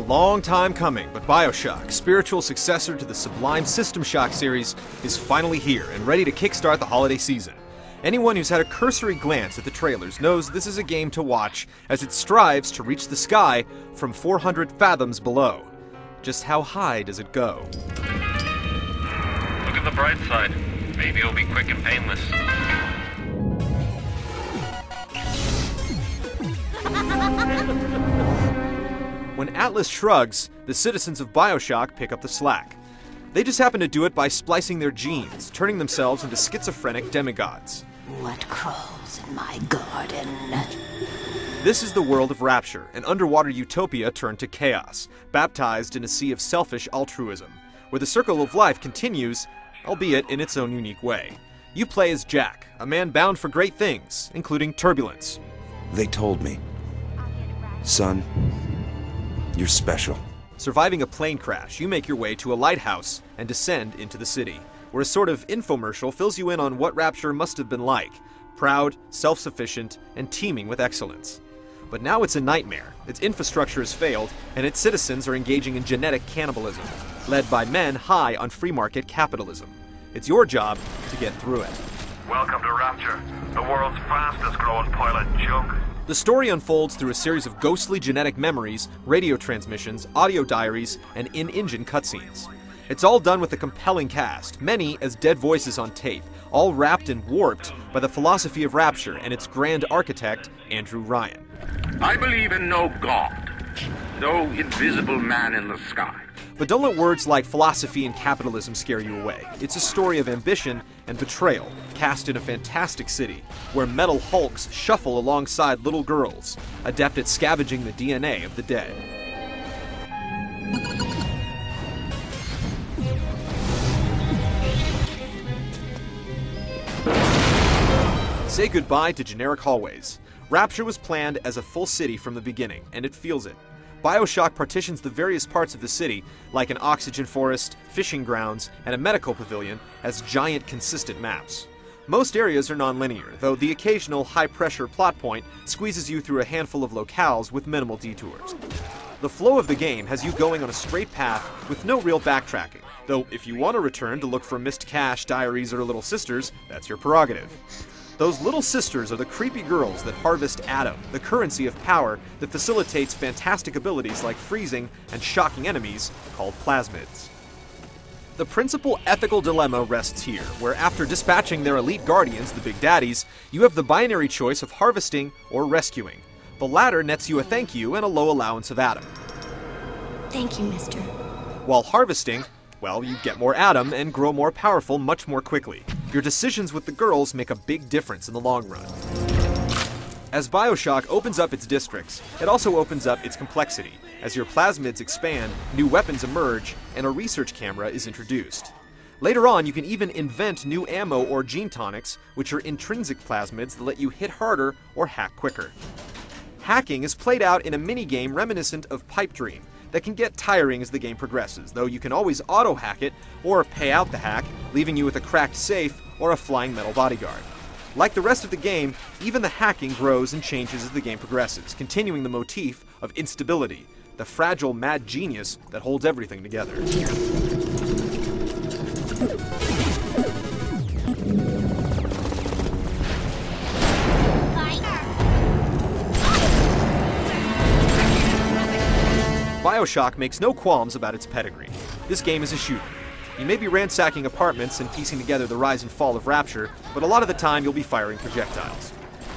long time coming, but Bioshock, spiritual successor to the sublime System Shock series, is finally here and ready to kickstart the holiday season. Anyone who's had a cursory glance at the trailers knows this is a game to watch as it strives to reach the sky from 400 fathoms below. Just how high does it go? Look at the bright side. Maybe it'll be quick and painless. When Atlas shrugs, the citizens of Bioshock pick up the slack. They just happen to do it by splicing their genes, turning themselves into schizophrenic demigods. What crawls in my garden? This is the world of Rapture, an underwater utopia turned to chaos, baptized in a sea of selfish altruism, where the circle of life continues, albeit in its own unique way. You play as Jack, a man bound for great things, including turbulence. They told me, son, you're special. Surviving a plane crash, you make your way to a lighthouse and descend into the city, where a sort of infomercial fills you in on what Rapture must have been like: proud, self-sufficient, and teeming with excellence. But now it's a nightmare. Its infrastructure has failed, and its citizens are engaging in genetic cannibalism, led by men high on free market capitalism. It's your job to get through it. Welcome to Rapture, the world's fastest growing pile of junk. The story unfolds through a series of ghostly genetic memories, radio transmissions, audio diaries, and in-engine cutscenes. It's all done with a compelling cast, many as dead voices on tape, all wrapped and warped by the philosophy of Rapture and its grand architect, Andrew Ryan. I believe in no God, no invisible man in the sky. But don't let words like philosophy and capitalism scare you away. It's a story of ambition and betrayal, cast in a fantastic city, where metal hulks shuffle alongside little girls, adept at scavenging the DNA of the dead. Say goodbye to generic hallways. Rapture was planned as a full city from the beginning, and it feels it. Bioshock partitions the various parts of the city, like an oxygen forest, fishing grounds, and a medical pavilion, as giant, consistent maps. Most areas are non-linear, though the occasional high-pressure plot point squeezes you through a handful of locales with minimal detours. The flow of the game has you going on a straight path with no real backtracking, though if you want to return to look for missed cache, diaries, or little sisters, that's your prerogative. Those little sisters are the creepy girls that harvest Adam, the currency of power that facilitates fantastic abilities like freezing and shocking enemies called plasmids. The principal ethical dilemma rests here, where after dispatching their elite guardians, the Big Daddies, you have the binary choice of harvesting or rescuing. The latter nets you a thank you and a low allowance of Adam. Thank you, mister. While harvesting, well, you get more Adam and grow more powerful much more quickly. Your decisions with the girls make a big difference in the long run. As Bioshock opens up its districts, it also opens up its complexity. As your plasmids expand, new weapons emerge, and a research camera is introduced. Later on, you can even invent new ammo or gene tonics, which are intrinsic plasmids that let you hit harder or hack quicker. Hacking is played out in a mini-game reminiscent of Pipe Dream that can get tiring as the game progresses, though you can always auto-hack it or pay out the hack, leaving you with a cracked safe or a flying metal bodyguard. Like the rest of the game, even the hacking grows and changes as the game progresses, continuing the motif of instability, the fragile mad genius that holds everything together. Bioshock makes no qualms about its pedigree. This game is a shooter. You may be ransacking apartments and piecing together the rise and fall of Rapture, but a lot of the time you'll be firing projectiles.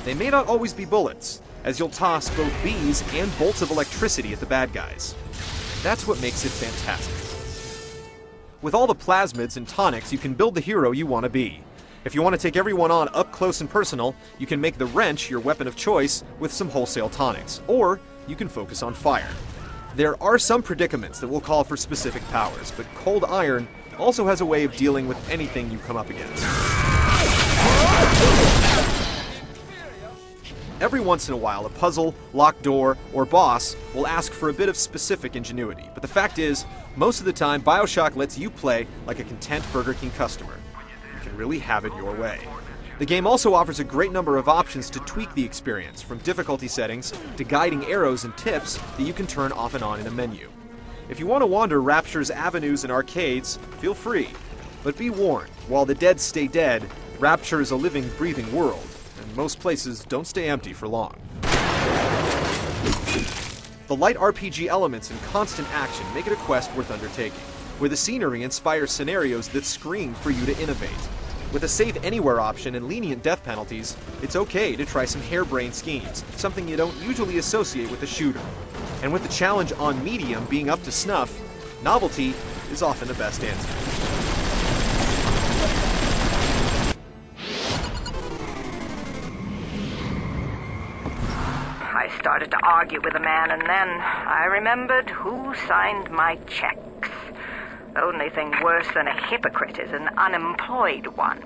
They may not always be bullets, as you'll toss both bees and bolts of electricity at the bad guys. That's what makes it fantastic. With all the plasmids and tonics, you can build the hero you want to be. If you want to take everyone on up close and personal, you can make the wrench your weapon of choice with some wholesale tonics, or you can focus on fire. There are some predicaments that will call for specific powers, but Cold Iron also has a way of dealing with anything you come up against. Every once in a while, a puzzle, locked door, or boss will ask for a bit of specific ingenuity, but the fact is, most of the time, Bioshock lets you play like a content Burger King customer. You can really have it your way. The game also offers a great number of options to tweak the experience, from difficulty settings to guiding arrows and tips that you can turn off and on in a menu. If you want to wander Rapture's avenues and arcades, feel free. But be warned, while the dead stay dead, Rapture is a living, breathing world, and most places don't stay empty for long. The light RPG elements and constant action make it a quest worth undertaking, where the scenery inspires scenarios that scream for you to innovate. With a save anywhere option and lenient death penalties, it's okay to try some harebrained schemes, something you don't usually associate with a shooter. And with the challenge on medium being up to snuff, novelty is often the best answer. I started to argue with a man, and then I remembered who signed my checks. The only thing worse than a hypocrite is an unemployed one.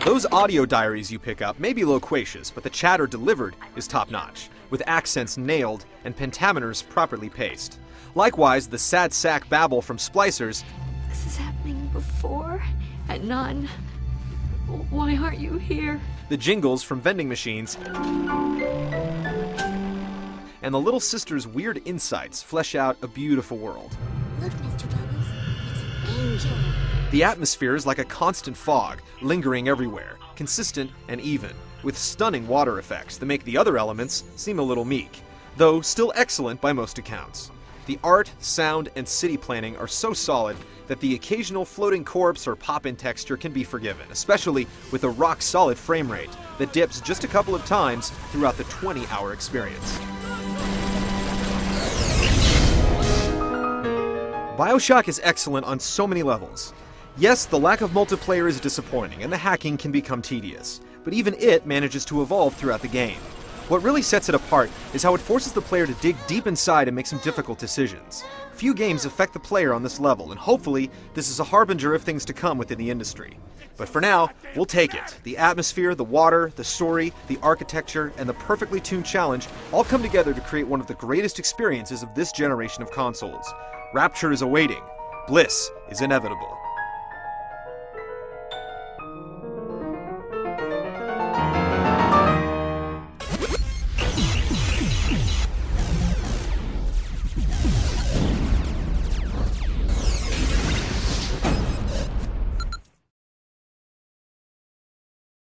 Those audio diaries you pick up may be loquacious, but the chatter delivered is top-notch, with accents nailed and pentameters properly paced. Likewise, the sad sack babble from splicers. This is happening before and none. Why aren't you here? The jingles from vending machines, and the little sister's weird insights flesh out a beautiful world. Look, Mr. Bubbles. It's an angel. The atmosphere is like a constant fog, lingering everywhere, consistent and even, with stunning water effects that make the other elements seem a little meek, though still excellent by most accounts. The art, sound, and city planning are so solid that the occasional floating corpse or pop-in texture can be forgiven, especially with a rock-solid frame rate that dips just a couple of times throughout the 20-hour experience. Bioshock is excellent on so many levels. Yes, the lack of multiplayer is disappointing, and the hacking can become tedious, but even it manages to evolve throughout the game. What really sets it apart is how it forces the player to dig deep inside and make some difficult decisions. Few games affect the player on this level, and hopefully this is a harbinger of things to come within the industry. But for now, we'll take it. The atmosphere, the water, the story, the architecture, and the perfectly tuned challenge all come together to create one of the greatest experiences of this generation of consoles. Rapture is awaiting. Bliss is inevitable.